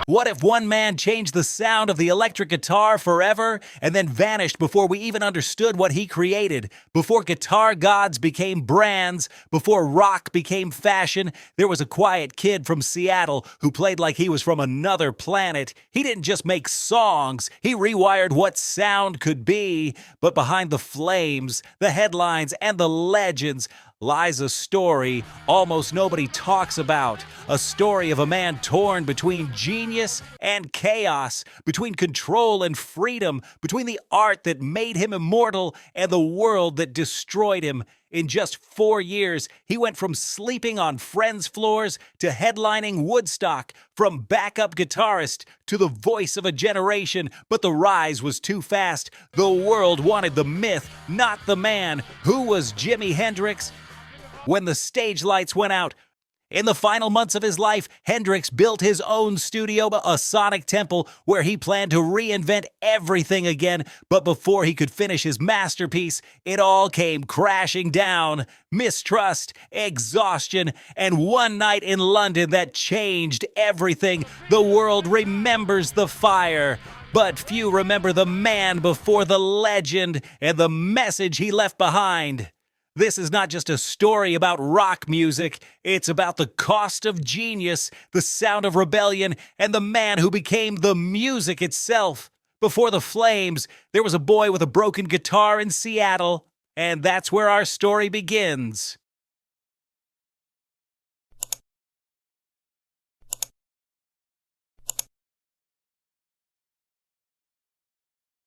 What if one man changed the sound of the electric guitar forever and then vanished before we even understood what he created? Before guitar gods became brands, before rock became fashion, there was a quiet kid from Seattle who played like he was from another planet. He didn't just make songs, he rewired what sound could be. But behind the flames, the headlines, and the legends lies a story almost nobody talks about. A story of a man torn between genius and chaos, between control and freedom, between the art that made him immortal and the world that destroyed him. In just 4 years, he went from sleeping on friends' floors to headlining Woodstock, from backup guitarist to the voice of a generation. But the rise was too fast. The world wanted the myth, not the man. Who was Jimi Hendrix? When the stage lights went out, in the final months of his life, Hendrix built his own studio, a sonic temple, where he planned to reinvent everything again. But before he could finish his masterpiece, it all came crashing down. Mistrust, exhaustion, and one night in London that changed everything. The world remembers the fire, but few remember the man before the legend and the message he left behind. This is not just a story about rock music. It's about the cost of genius, the sound of rebellion, and the man who became the music itself. Before the flames, there was a boy with a broken guitar in Seattle, and that's where our story begins.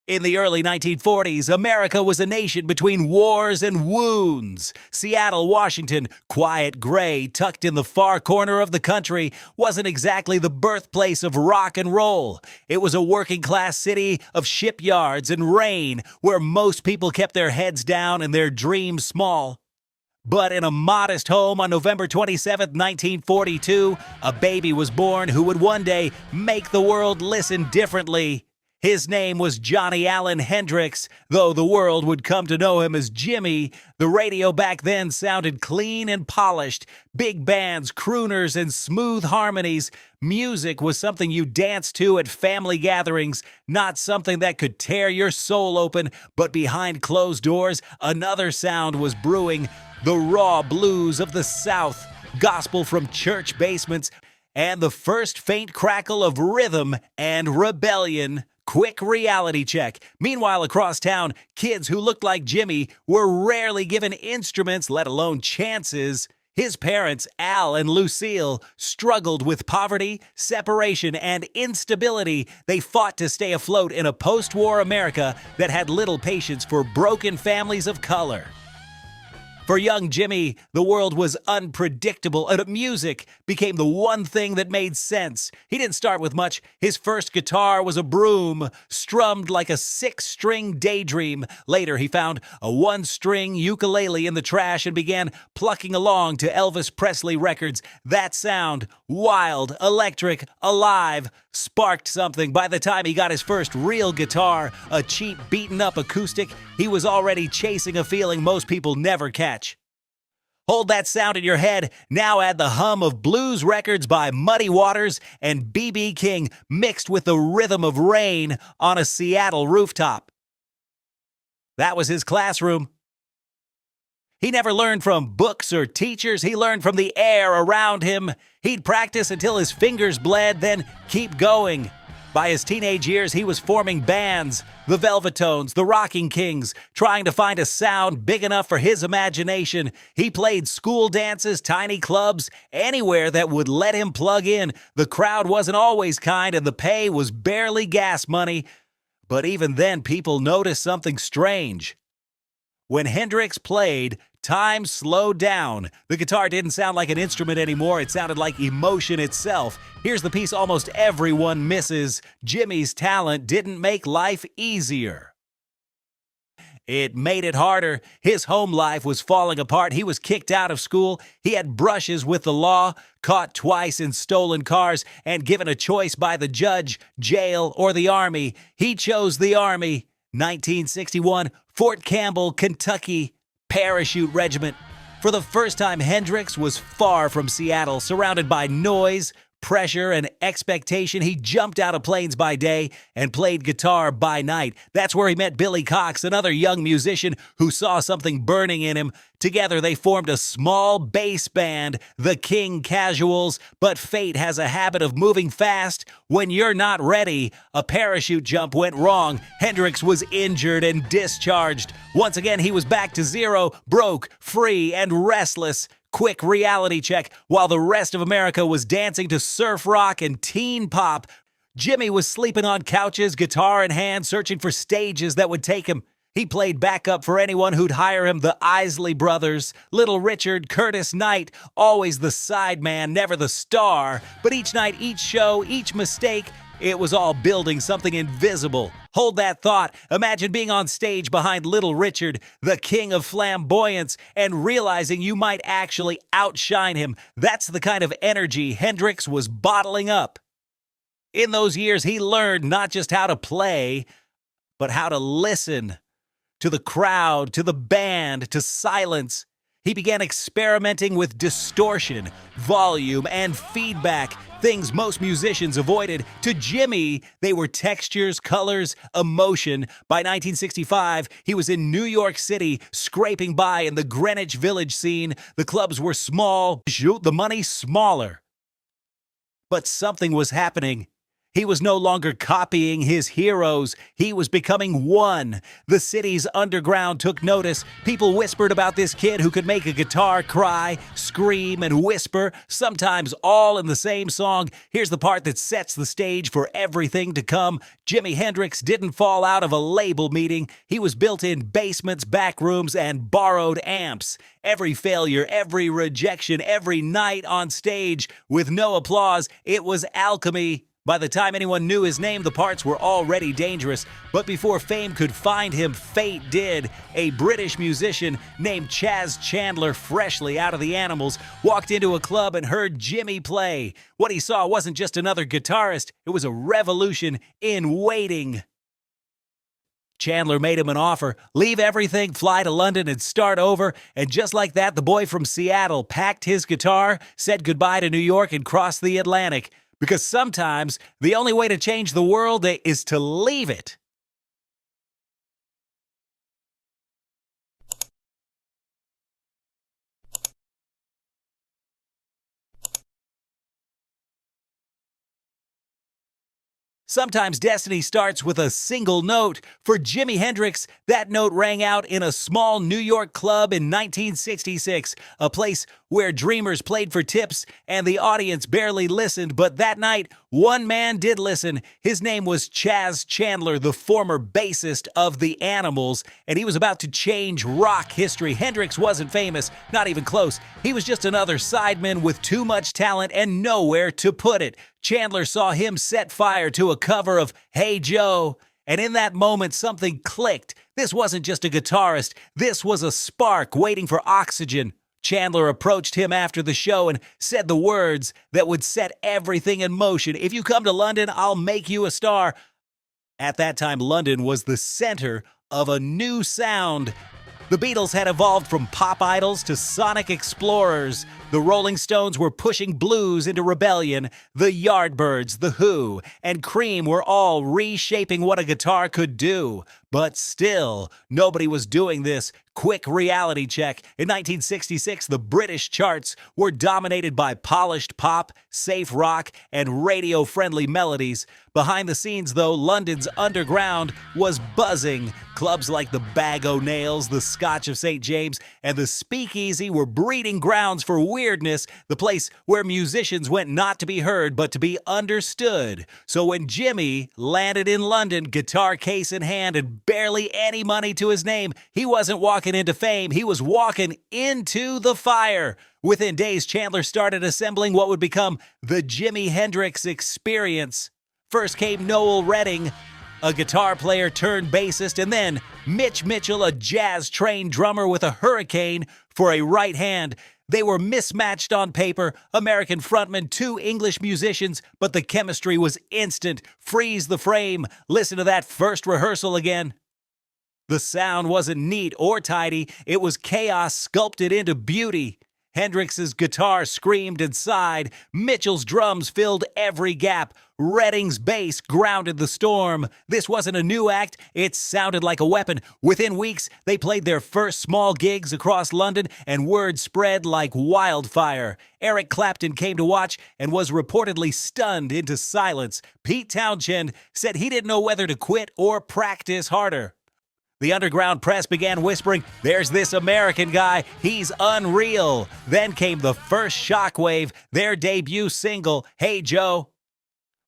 In the early 1940s, America was a nation between wars and wounds. Seattle, Washington, quiet gray, tucked in the far corner of the country, wasn't exactly the birthplace of rock and roll. It was a working-class city of shipyards and rain, where most people kept their heads down and their dreams small. But in a modest home on November 27, 1942, a baby was born who would one day make the world listen differently. His name was Johnny Allen Hendrix. Though the world would come to know him as Jimmy, the radio back then sounded clean and polished. Big bands, crooners, and smooth harmonies. Music was something you danced to at family gatherings, not something that could tear your soul open. But behind closed doors, another sound was brewing. The raw blues of the South, gospel from church basements, and the first faint crackle of rhythm and rebellion. Quick reality check. Meanwhile, across town, kids who looked like Jimmy were rarely given instruments, let alone chances. His parents, Al and Lucille, struggled with poverty, separation, and instability. They fought to stay afloat in a post-war America that had little patience for broken families of color. For young Jimmy, the world was unpredictable, and music became the one thing that made sense. He didn't start with much. His first guitar was a broom, strummed like a 6-string daydream. Later, he found a 1-string ukulele in the trash and began plucking along to Elvis Presley records. That sound, wild, electric, alive, sparked something. By the time he got his first real guitar, a cheap, beaten-up acoustic, he was already chasing a feeling most people never catch. Hold that sound in your head. Now add the hum of blues records by Muddy Waters and B.B. King mixed with the rhythm of rain on a Seattle rooftop. That was his classroom. He never learned from books or teachers. He learned from the air around him. He'd practice until his fingers bled, then keep going. By his teenage years, he was forming bands, the Velvetones, the Rocking Kings, trying to find a sound big enough for his imagination. He played school dances, tiny clubs, anywhere that would let him plug in. The crowd wasn't always kind, and the pay was barely gas money. But even then, people noticed something strange. When Hendrix played, time slowed down. The guitar didn't sound like an instrument anymore. It sounded like emotion itself. Here's the piece almost everyone misses. Jimmy's talent didn't make life easier. It made it harder. His home life was falling apart. He was kicked out of school. He had brushes with the law, caught twice in stolen cars, and given a choice by the judge, jail, or the Army. He chose the Army. 1961, Fort Campbell, Kentucky, Parachute Regiment. For the first time, Hendrix was far from Seattle, surrounded by noise, pressure, and expectation. He jumped out of planes by day and played guitar by night. That's where he met Billy Cox, another young musician who saw something burning in him. Together, they formed a small bass band, the King Casuals. But fate has a habit of moving fast. When you're not ready, a parachute jump went wrong. Hendrix was injured and discharged. Once again, he was back to zero, broke, free, and restless. Quick reality check. While the rest of America was dancing to surf rock and teen pop, Jimmy was sleeping on couches, guitar in hand, searching for stages that would take him. He played backup for anyone who'd hire him, the Isley Brothers, Little Richard, Curtis Knight, always the sideman, never the star. But each night, each show, each mistake, it was all building something invisible. Hold that thought. Imagine being on stage behind Little Richard, the king of flamboyance, and realizing you might actually outshine him. That's the kind of energy Hendrix was bottling up. In those years, he learned not just how to play, but how to listen to the crowd, to the band, to silence. He began experimenting with distortion, volume, and feedback, things most musicians avoided. To Jimmy, they were textures, colors, emotion. By 1965, he was in New York City, scraping by in the Greenwich Village scene. The clubs were small, the money smaller. But something was happening. He was no longer copying his heroes. He was becoming one. The city's underground took notice. People whispered about this kid who could make a guitar cry, scream, and whisper, sometimes all in the same song. Here's the part that sets the stage for everything to come. Jimi Hendrix didn't fall out of a label meeting. He was built in basements, back rooms, and borrowed amps. Every failure, every rejection, every night on stage with no applause, it was alchemy. By the time anyone knew his name, the parts were already dangerous. But before fame could find him, fate did. A British musician named Chas Chandler, freshly out of the Animals, walked into a club and heard Jimmy play. What he saw wasn't just another guitarist, it was a revolution in waiting. Chandler made him an offer, leave everything, fly to London, and start over. And just like that, the boy from Seattle packed his guitar, said goodbye to New York, and crossed the Atlantic. Because sometimes the only way to change the world is to leave it. Sometimes destiny starts with a single note. For Jimi Hendrix, that note rang out in a small New York club in 1966, a place where dreamers played for tips and the audience barely listened. But that night, one man did listen. His name was Chas Chandler, the former bassist of the Animals, and he was about to change rock history. Hendrix wasn't famous, not even close. He was just another sideman with too much talent and nowhere to put it. Chandler saw him set fire to a cover of Hey Joe, and in that moment something clicked. This wasn't just a guitarist, this was a spark waiting for oxygen. Chandler approached him after the show and said the words that would set everything in motion. If you come to London, I'll make you a star. At that time, London was the center of a new sound. The Beatles had evolved from pop idols to sonic explorers. The Rolling Stones were pushing blues into rebellion. The Yardbirds, The Who, and Cream were all reshaping what a guitar could do. But still, nobody was doing this. Quick reality check. In 1966, the British charts were dominated by polished pop, safe rock, and radio-friendly melodies. Behind the scenes, though, London's underground was buzzing. Clubs like the Bag O' Nails, the Scotch of St. James, and the Speakeasy were breeding grounds for weirdness, the place where musicians went not to be heard, but to be understood. So when Jimmy landed in London, guitar case in hand and barely any money to his name, he wasn't walking into fame, he was walking into the fire. Within days, Chandler started assembling what would become the Jimi Hendrix Experience. First came Noel Redding, a guitar player turned bassist, and then Mitch Mitchell, a jazz-trained drummer with a hurricane for a right hand. They were mismatched on paper, American frontman, two English musicians, but the chemistry was instant. Freeze the frame. Listen to that first rehearsal again. The sound wasn't neat or tidy, it was chaos sculpted into beauty. Hendrix's guitar screamed and sighed, Mitchell's drums filled every gap, Redding's bass grounded the storm. This wasn't a new act, it sounded like a weapon. Within weeks, they played their first small gigs across London, and word spread like wildfire. Eric Clapton came to watch and was reportedly stunned into silence. Pete Townshend said he didn't know whether to quit or practice harder. The underground press began whispering, "There's this American guy, he's unreal." Then came the first Shockwave, their debut single, "Hey Joe."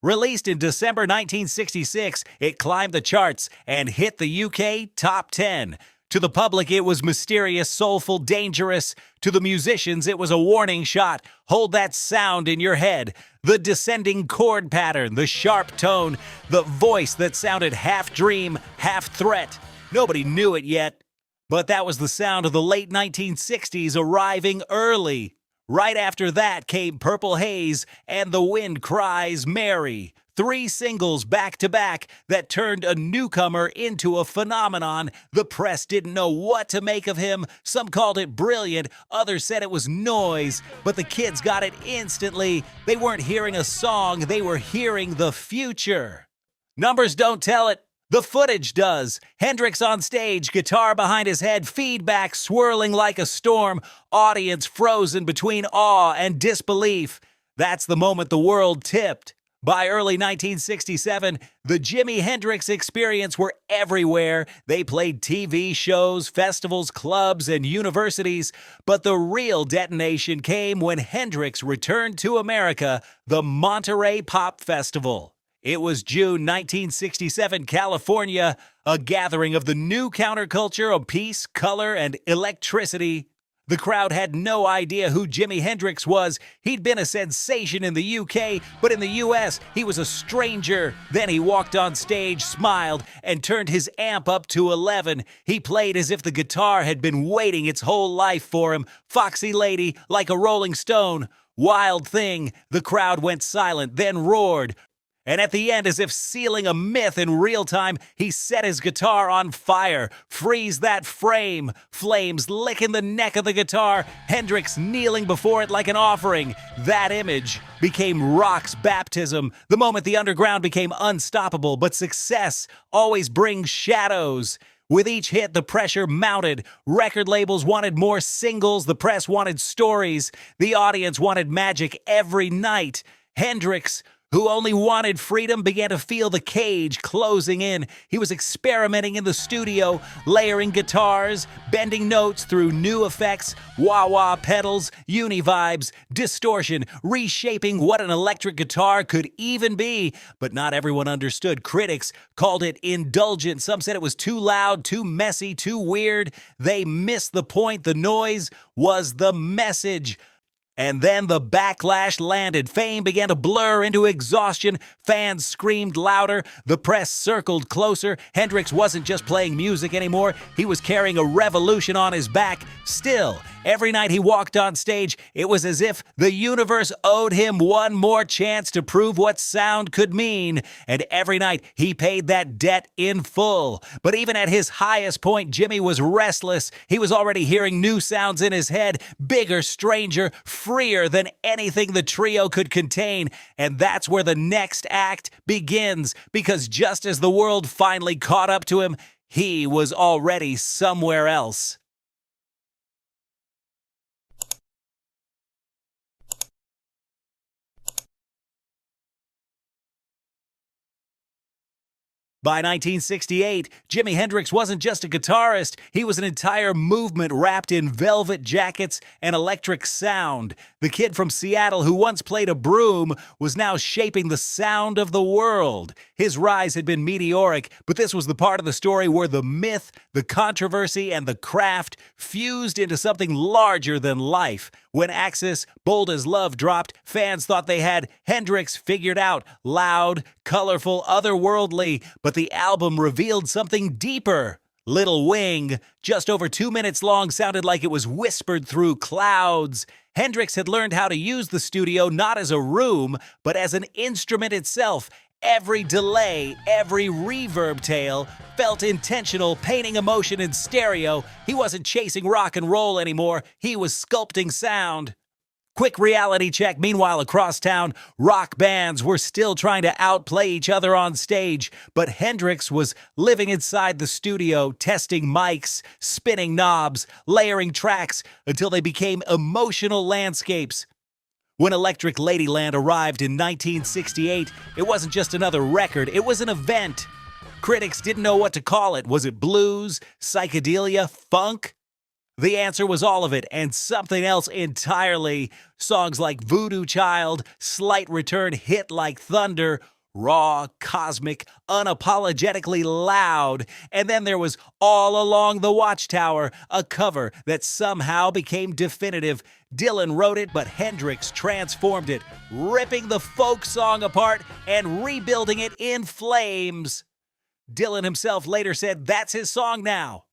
Released in December 1966, it climbed the charts and hit the UK top 10. To the public, it was mysterious, soulful, dangerous. To the musicians, it was a warning shot. Hold that sound in your head. The descending chord pattern, the sharp tone, the voice that sounded half dream, half threat. Nobody knew it yet, but that was the sound of the late 1960s arriving early. Right after that came Purple Haze and The Wind Cries, Mary. 3 singles back-to-back that turned a newcomer into a phenomenon. The press didn't know what to make of him. Some called it brilliant, others said it was noise, but the kids got it instantly. They weren't hearing a song, they were hearing the future. Numbers don't tell it. The footage does. Hendrix on stage, guitar behind his head, feedback swirling like a storm, audience frozen between awe and disbelief. That's the moment the world tipped. By early 1967, the Jimi Hendrix Experience were everywhere. They played TV shows, festivals, clubs, and universities. But the real detonation came when Hendrix returned to America, the Monterey Pop Festival. It was June 1967, California, a gathering of the new counterculture of peace, color, and electricity. The crowd had no idea who Jimi Hendrix was. He'd been a sensation in the UK, but in the US, he was a stranger. Then he walked on stage, smiled, and turned his amp up to 11. He played as if the guitar had been waiting its whole life for him. Foxy lady, like a rolling stone. Wild thing. The crowd went silent, then roared. And at the end, as if sealing a myth in real time, he set his guitar on fire. Freeze that frame. Flames licking the neck of the guitar. Hendrix kneeling before it like an offering. That image became rock's baptism. The moment the underground became unstoppable, but success always brings shadows. With each hit, the pressure mounted. Record labels wanted more singles. The press wanted stories. The audience wanted magic every night. Hendrix, who only wanted freedom, began to feel the cage closing in. He was experimenting in the studio, layering guitars, bending notes through new effects, wah-wah pedals, uni-vibes, distortion, reshaping what an electric guitar could even be. But not everyone understood. Critics called it indulgent. Some said it was too loud, too messy, too weird. They missed the point. The noise was the message. And then the backlash landed. Fame began to blur into exhaustion. Fans screamed louder. The press circled closer. Hendrix wasn't just playing music anymore. He was carrying a revolution on his back. Still, every night he walked on stage, it was as if the universe owed him one more chance to prove what sound could mean. And every night he paid that debt in full. But even at his highest point, Jimi was restless. He was already hearing new sounds in his head, bigger, stranger, freer than anything the trio could contain. And that's where the next act begins, because just as the world finally caught up to him, he was already somewhere else. By 1968, Jimi Hendrix wasn't just a guitarist, he was an entire movement wrapped in velvet jackets and electric sound. The kid from Seattle who once played a broom was now shaping the sound of the world. His rise had been meteoric, but this was the part of the story where the myth, the controversy, and the craft fused into something larger than life. When Axis, Bold as Love dropped, fans thought they had Hendrix figured out, loud, colorful, otherworldly, but the album revealed something deeper. Little Wing, just over 2 minutes long, sounded like it was whispered through clouds. Hendrix had learned how to use the studio not as a room, but as an instrument itself. Every delay, every reverb tail felt intentional, painting emotion in stereo. He wasn't chasing rock and roll anymore, he was sculpting sound. Quick reality check. Meanwhile, across town, rock bands were still trying to outplay each other on stage, but Hendrix was living inside the studio, testing mics, spinning knobs, layering tracks until they became emotional landscapes. When Electric Ladyland arrived in 1968, it wasn't just another record, it was an event. Critics didn't know what to call it. Was it blues, psychedelia, funk? The answer was all of it and something else entirely. Songs like Voodoo Child, Slight Return hit like thunder, raw, cosmic, unapologetically loud. And then there was All Along the Watchtower, a cover that somehow became definitive. Dylan wrote it, but Hendrix transformed it, ripping the folk song apart and rebuilding it in flames. Dylan himself later said that's his song now.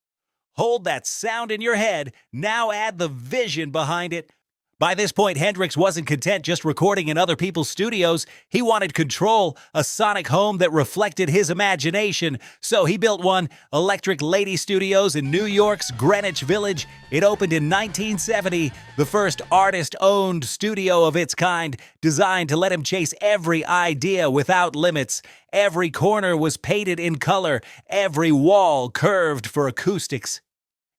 Hold that sound in your head, now add the vision behind it. By this point, Hendrix wasn't content just recording in other people's studios. He wanted control, a sonic home that reflected his imagination. So he built one, Electric Lady Studios in New York's Greenwich Village. It opened in 1970, the first artist-owned studio of its kind, designed to let him chase every idea without limits. Every corner was painted in color, every wall curved for acoustics.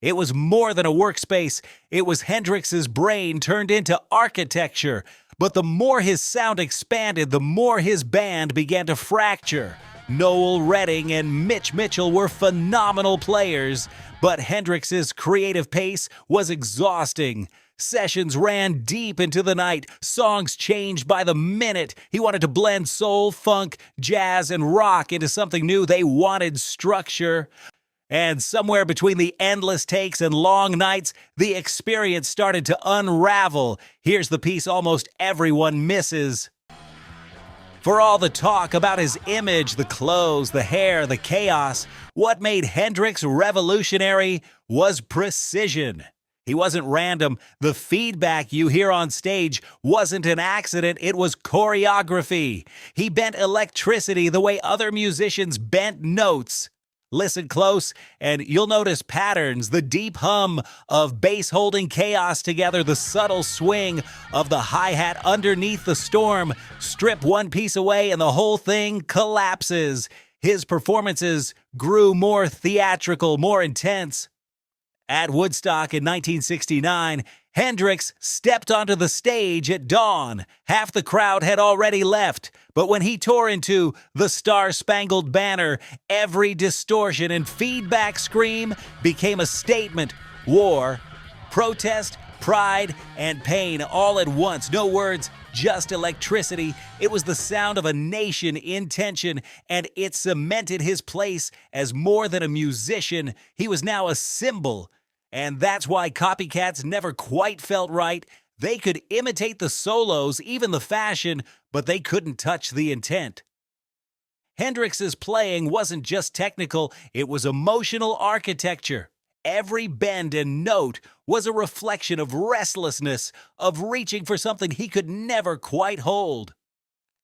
It was more than a workspace. It was Hendrix's brain turned into architecture. But the more his sound expanded, the more his band began to fracture. Noel Redding and Mitch Mitchell were phenomenal players, but Hendrix's creative pace was exhausting. Sessions ran deep into the night. Songs changed by the minute. He wanted to blend soul, funk, jazz, and rock into something new. They wanted structure. And somewhere between the endless takes and long nights, the experience started to unravel. Here's the piece almost everyone misses. For all the talk about his image, the clothes, the hair, the chaos, what made Hendrix revolutionary was precision. He wasn't random. The feedback you hear on stage wasn't an accident, it was choreography. He bent electricity the way other musicians bent notes. Listen close, and you'll notice patterns, the deep hum of bass holding chaos together, the subtle swing of the hi-hat underneath the storm. Strip one piece away and the whole thing collapses. His performances grew more theatrical, more intense. At Woodstock in 1969, Hendrix stepped onto the stage at dawn. Half the crowd had already left, but when he tore into the Star-Spangled Banner, every distortion and feedback scream became a statement. War, protest, pride, and pain all at once. No words, just electricity. It was the sound of a nation in tension, and it cemented his place as more than a musician. He was now a symbol. And that's why copycats never quite felt right. They could imitate the solos, even the fashion, but they couldn't touch the intent. Hendrix's playing wasn't just technical, it was emotional architecture. Every bend and note was a reflection of restlessness, of reaching for something he could never quite hold.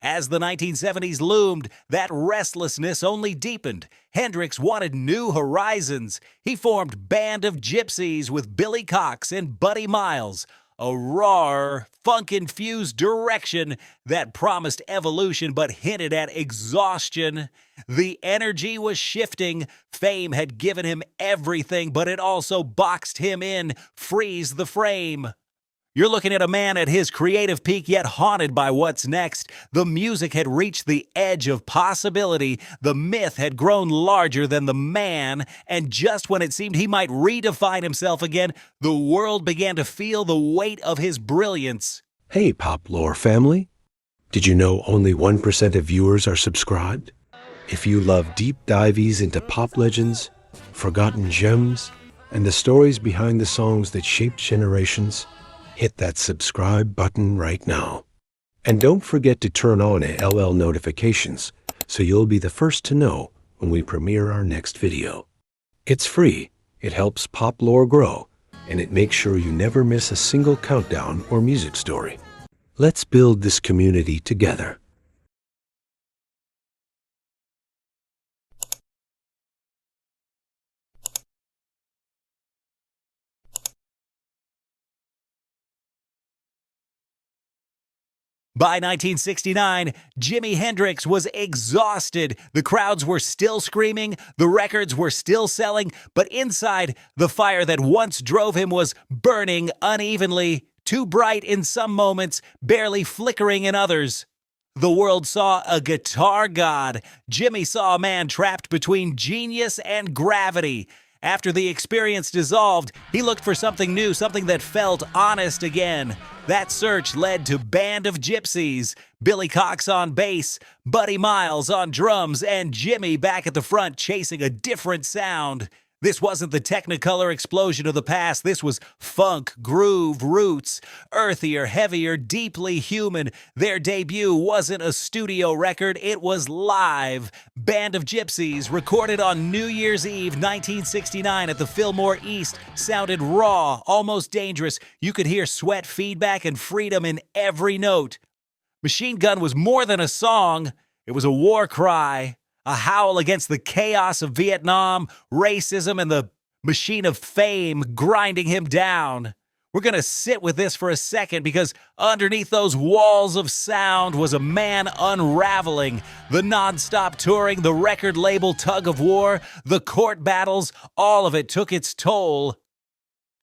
As the 1970s loomed, that restlessness only deepened. Hendrix wanted new horizons. He formed Band of Gypsys with Billy Cox and Buddy Miles, a raw, funk-infused direction that promised evolution but hinted at exhaustion. The energy was shifting. Fame had given him everything, but it also boxed him in, freeze the frame. You're looking at a man at his creative peak, yet haunted by what's next. The music had reached the edge of possibility. The myth had grown larger than the man, and just when it seemed he might redefine himself again, the world began to feel the weight of his brilliance. Hey, Pop Lore family. Did you know only 1% of viewers are subscribed? If you love deep dives into pop legends, forgotten gems, and the stories behind the songs that shaped generations, hit that subscribe button right now. And don't forget to turn on LL notifications so you'll be the first to know when we premiere our next video. It's free, it helps Pop Lore grow, and it makes sure you never miss a single countdown or music story. Let's build this community together. By 1969, Jimi Hendrix was exhausted. The crowds were still screaming, the records were still selling, but inside, the fire that once drove him was burning unevenly, too bright in some moments, barely flickering in others. The world saw a guitar god. Jimi saw a man trapped between genius and gravity. After the experience dissolved, he looked for something new, something that felt honest again. That search led to Band of Gypsys, Billy Cox on bass, Buddy Miles on drums, and Jimi back at the front chasing a different sound. This wasn't the Technicolor explosion of the past. This was funk, groove, roots, earthier, heavier, deeply human. Their debut wasn't a studio record, it was live. Band of Gypsys, recorded on New Year's Eve 1969 at the Fillmore East, sounded raw, almost dangerous. You could hear sweat, feedback, and freedom in every note. Machine Gun was more than a song, it was a war cry. A howl against the chaos of Vietnam, racism, and the machine of fame grinding him down. We're going to sit with this for a second because underneath those walls of sound was a man unraveling. The nonstop touring, the record label tug of war, the court battles, all of it took its toll.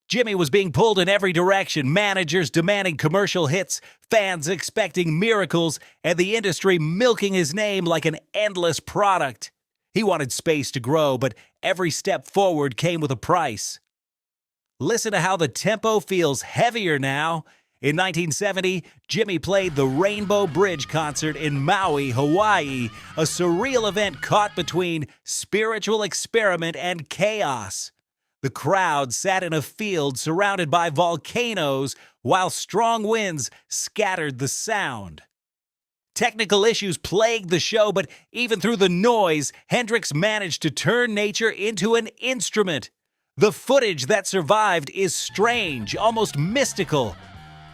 Jimi was being pulled in every direction, managers demanding commercial hits, fans expecting miracles, and the industry milking his name like an endless product. He wanted space to grow, but every step forward came with a price. Listen to how the tempo feels heavier now. In 1970, Jimi played the Rainbow Bridge concert in Maui, Hawaii, a surreal event caught between spiritual experiment and chaos. The crowd sat in a field surrounded by volcanoes while strong winds scattered the sound. Technical issues plagued the show, but even through the noise, Hendrix managed to turn nature into an instrument. The footage that survived is strange, almost mystical.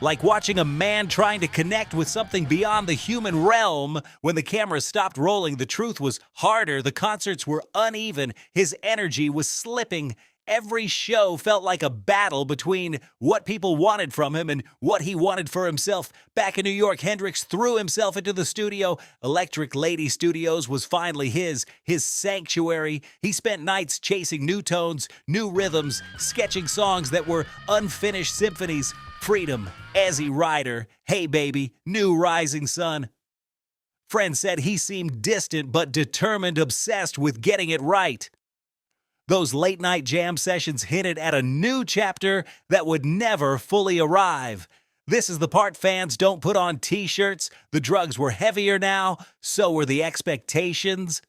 Like watching a man trying to connect with something beyond the human realm. When the camera stopped rolling, the truth was harder, the concerts were uneven, his energy was slipping. Every show felt like a battle between what people wanted from him and what he wanted for himself. Back in New York, Hendrix threw himself into the studio. Electric Lady Studios was finally his sanctuary. He spent nights chasing new tones, new rhythms, sketching songs that were unfinished symphonies. Freedom, Easy Rider, Hey Baby, New Rising Sun. Friends said he seemed distant but determined, obsessed with getting it right. Those late-night jam sessions hinted at a new chapter that would never fully arrive. This is the part fans don't put on T-shirts. The drugs were heavier now, so were the expectations.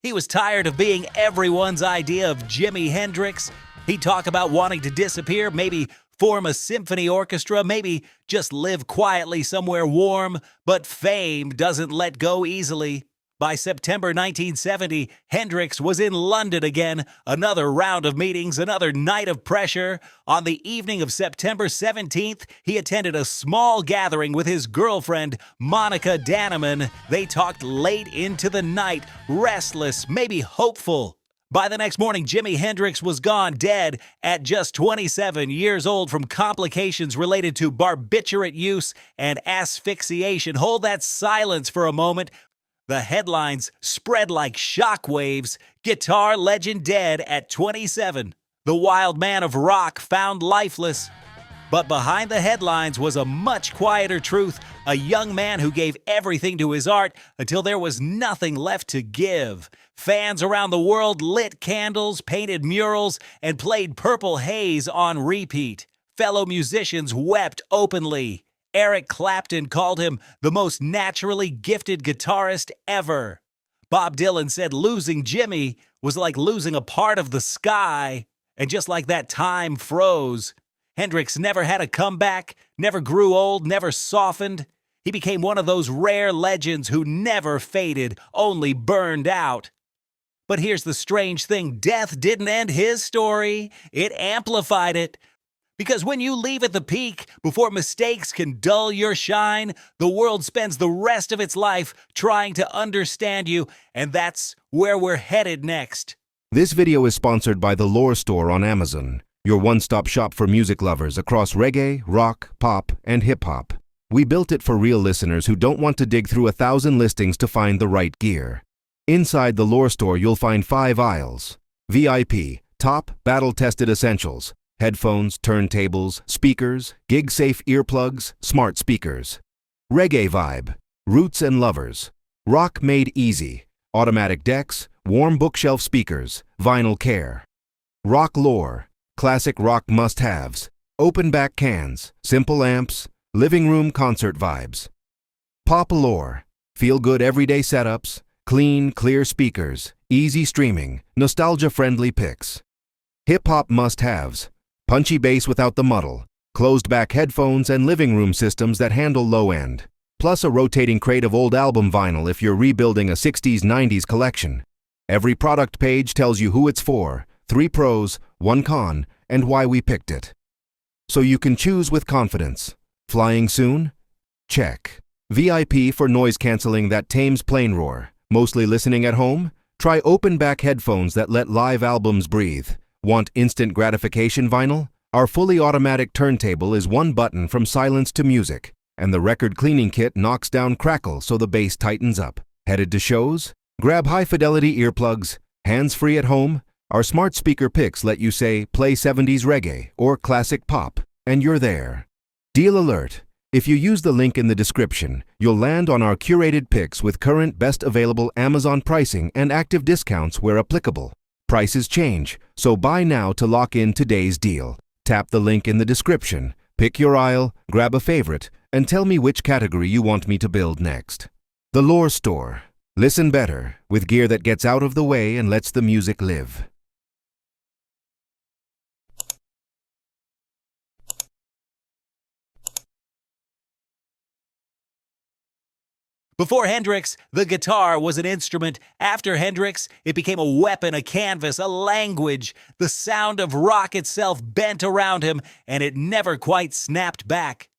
He was tired of being everyone's idea of Jimi Hendrix. He'd talk about wanting to disappear, maybe form a symphony orchestra, maybe just live quietly somewhere warm, but fame doesn't let go easily. By September 1970, Hendrix was in London again, another round of meetings, another night of pressure. On the evening of September 17th, he attended a small gathering with his girlfriend, Monica Danneman. They talked late into the night, restless, maybe hopeful. By the next morning, Jimi Hendrix was gone, dead, at just 27 years old from complications related to barbiturate use and asphyxiation. Hold that silence for a moment. The headlines spread like shockwaves. Guitar legend dead at 27. The wild man of rock found lifeless. But behind the headlines was a much quieter truth. A young man who gave everything to his art until there was nothing left to give. Fans around the world lit candles, painted murals, and played Purple Haze on repeat. Fellow musicians wept openly. Eric Clapton called him the most naturally gifted guitarist ever. Bob Dylan said losing Jimi was like losing a part of the sky. And just like that, time froze. Hendrix never had a comeback, never grew old, never softened. He became one of those rare legends who never faded, only burned out. But here's the strange thing, death didn't end his story, it amplified it. Because when you leave at the peak, before mistakes can dull your shine, the world spends the rest of its life trying to understand you, and that's where we're headed next. This video is sponsored by The Lore Store on Amazon, your one-stop shop for music lovers across reggae, rock, pop, and hip-hop. We built it for real listeners who don't want to dig through 1,000 listings to find the right gear. Inside the Lore Store, you'll find 5 aisles. VIP, top, battle-tested essentials. Headphones, turntables, speakers, gig-safe earplugs, smart speakers. Reggae vibe, roots and lovers. Rock made easy, automatic decks, warm bookshelf speakers, vinyl care. Rock lore, classic rock must-haves. Open back cans, simple amps, living room concert vibes. Pop lore, feel-good everyday setups, clean, clear speakers, easy streaming, nostalgia-friendly picks. Hip-hop must-haves, punchy bass without the muddle, closed-back headphones and living room systems that handle low-end, plus a rotating crate of old album vinyl if you're rebuilding a 60s-90s collection. Every product page tells you who it's for, 3 pros, 1 con, and why we picked it. So you can choose with confidence. Flying soon? Check. VIP for noise canceling that tames plane roar. Mostly listening at home? Try open-back headphones that let live albums breathe. Want instant gratification vinyl? Our fully automatic turntable is 1 button from silence to music, and the record cleaning kit knocks down crackle so the bass tightens up. Headed to shows? Grab high-fidelity earplugs, hands-free at home. Our smart speaker picks let you say, play 70s reggae or classic pop, and you're there. Deal alert! If you use the link in the description, you'll land on our curated picks with current best available Amazon pricing and active discounts where applicable. Prices change, so buy now to lock in today's deal. Tap the link in the description, pick your aisle, grab a favorite, and tell me which category you want me to build next. The Lore Store. Listen better, with gear that gets out of the way and lets the music live. Before Hendrix, the guitar was an instrument. After Hendrix, it became a weapon, a canvas, a language. The sound of rock itself bent around him, and it never quite snapped back.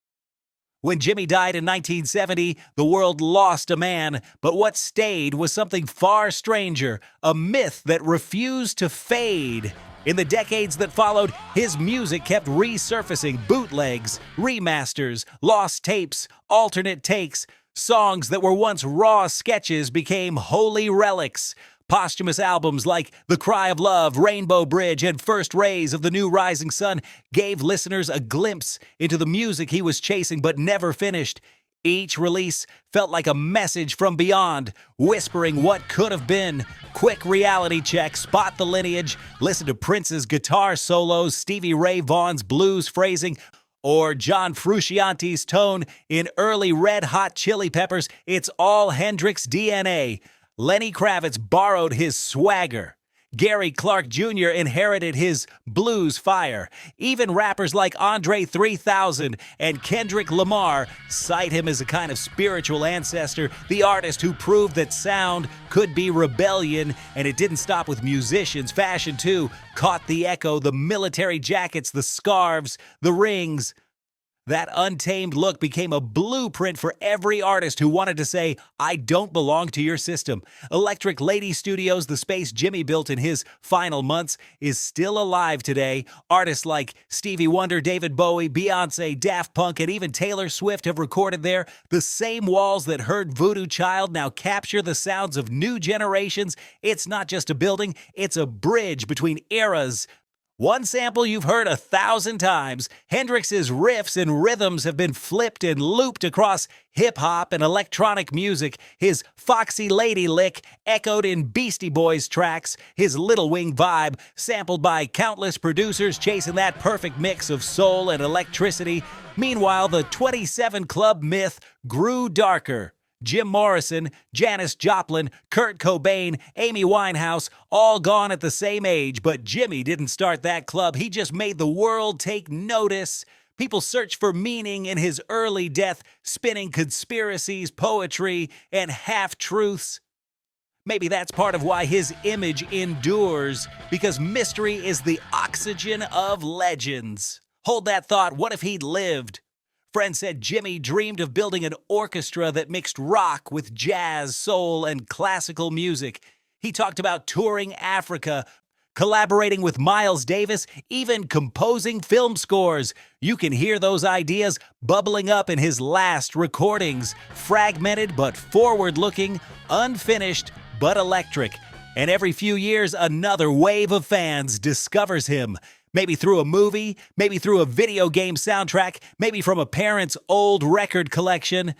When Jimi died in 1970, the world lost a man, but what stayed was something far stranger, a myth that refused to fade. In the decades that followed, his music kept resurfacing: bootlegs, remasters, lost tapes, alternate takes. Songs that were once raw sketches became holy relics. Posthumous albums like The Cry of Love, Rainbow Bridge, and First Rays of the New Rising Sun gave listeners a glimpse into the music he was chasing but never finished. Each release felt like a message from beyond, whispering what could have been. Quick reality check, spot the lineage, listen to Prince's guitar solos, Stevie Ray Vaughan's blues phrasing, or John Frusciante's tone in early Red Hot Chili Peppers. It's all Hendrix DNA. Lenny Kravitz borrowed his swagger. Gary Clark Jr. inherited his blues fire. Even rappers like Andre 3000 and Kendrick Lamar cite him as a kind of spiritual ancestor, the artist who proved that sound could be rebellion. And it didn't stop with musicians. Fashion, too, caught the echo: the military jackets, the scarves, the rings. That untamed look became a blueprint for every artist who wanted to say, I don't belong to your system. Electric Lady Studios, the space Jimi built in his final months, is still alive today. Artists like Stevie Wonder, David Bowie, Beyonce, Daft Punk, and even Taylor Swift have recorded there. The same walls that heard Voodoo Child now capture the sounds of new generations. It's not just a building, it's a bridge between eras. One sample you've heard 1,000 times. Hendrix's riffs and rhythms have been flipped and looped across hip-hop and electronic music. His Foxy Lady lick echoed in Beastie Boys tracks. His Little Wing vibe sampled by countless producers chasing that perfect mix of soul and electricity. Meanwhile, the 27 Club myth grew darker. Jim Morrison, Janis Joplin, Kurt Cobain, Amy Winehouse, all gone at the same age, but Jimi didn't start that club. He just made the world take notice. People searched for meaning in his early death, spinning conspiracies, poetry, and half-truths. Maybe that's part of why his image endures, because mystery is the oxygen of legends. Hold that thought. What if he'd lived? Friends said Jimi dreamed of building an orchestra that mixed rock with jazz, soul, and classical music. He talked about touring Africa, collaborating with Miles Davis, even composing film scores. You can hear those ideas bubbling up in his last recordings, fragmented but forward-looking, unfinished but electric. And every few years, another wave of fans discovers him. Maybe through a movie, maybe through a video game soundtrack, maybe from a parent's old record collection.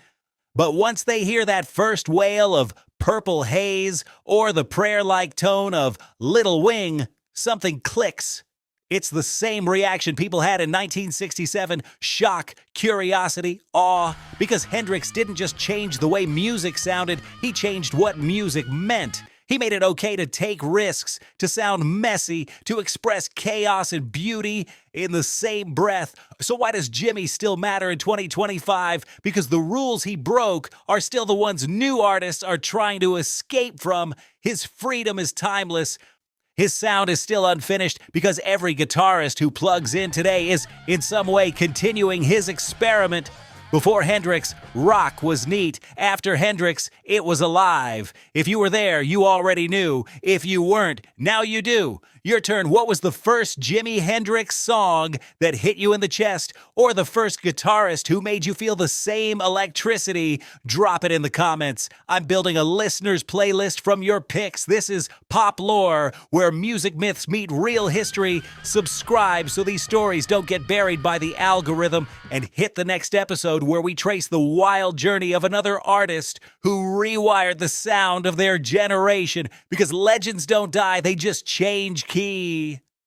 But once they hear that first wail of Purple Haze or the prayer-like tone of Little Wing, something clicks. It's the same reaction people had in 1967, shock, curiosity, awe, because Hendrix didn't just change the way music sounded, he changed what music meant. He made it okay to take risks, to sound messy, to express chaos and beauty in the same breath. So why does Jimi still matter in 2025? Because the rules he broke are still the ones new artists are trying to escape from. His freedom is timeless. His sound is still unfinished because every guitarist who plugs in today is in some way continuing his experiment. Before Hendrix, rock was neat. After Hendrix, it was alive. If you were there, you already knew. If you weren't, now you do. Your turn. What was the first Jimi Hendrix song that hit you in the chest? Or the first guitarist who made you feel the same electricity? Drop it in the comments. I'm building a listener's playlist from your picks. This is Pop Lore, where music myths meet real history. Subscribe so these stories don't get buried by the algorithm, and hit the next episode where we trace the wild journey of another artist who rewired the sound of their generation, because legends don't die, they just change key.